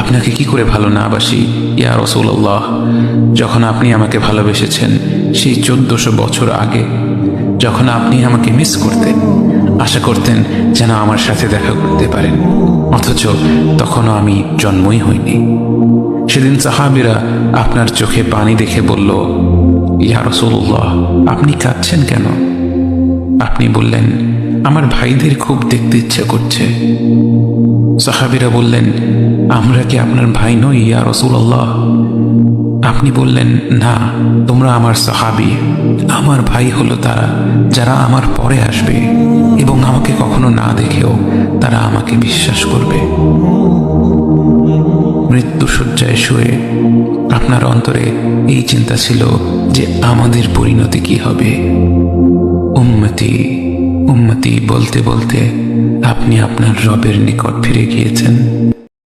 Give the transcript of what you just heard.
আপনাকে কি করে ভালো না বাসি ইয়া রাসূলুল্লাহ। যখন আপনি আমাকে ভালোবেসেছেন সেই 1400 বছর আগে, যখন আপনি আমাকে মিস করতেন, আশা করতেন যেন আমার সাথে দেখা করতে পারেন, অথচ তখনও আমি জন্মই হইনি। সেদিন সাহাবীরা আপনার চোখে পানি দেখে বলল, ইয়া রাসূলুল্লাহ, আপনি কাঁদছেন কেন? আপনি বললেন, আমার ভাইদের খুব দেখতে ইচ্ছে করছে। সাহাবীরা বললেন, আমরা কি আপনার ভাই নই ইয়া রাসূলুল্লাহ? আপনি বললেন, না, তোমরা আমার সাহাবী। আমার ভাই হলো তারা যারা আমার পরে আসবে এবং আমাকে কখনো না দেখেও তারা আমাকে বিশ্বাস করবে। মৃত্যুশয্যায় শুয়ে আপনার অন্তরে এই চিন্তা ছিল যে আমাদের পরিণতি কি হবে। উম্মতি উম্মতি বলতে বলতে আপনি আপনার রবের নিকট ফিরে গিয়েছেন।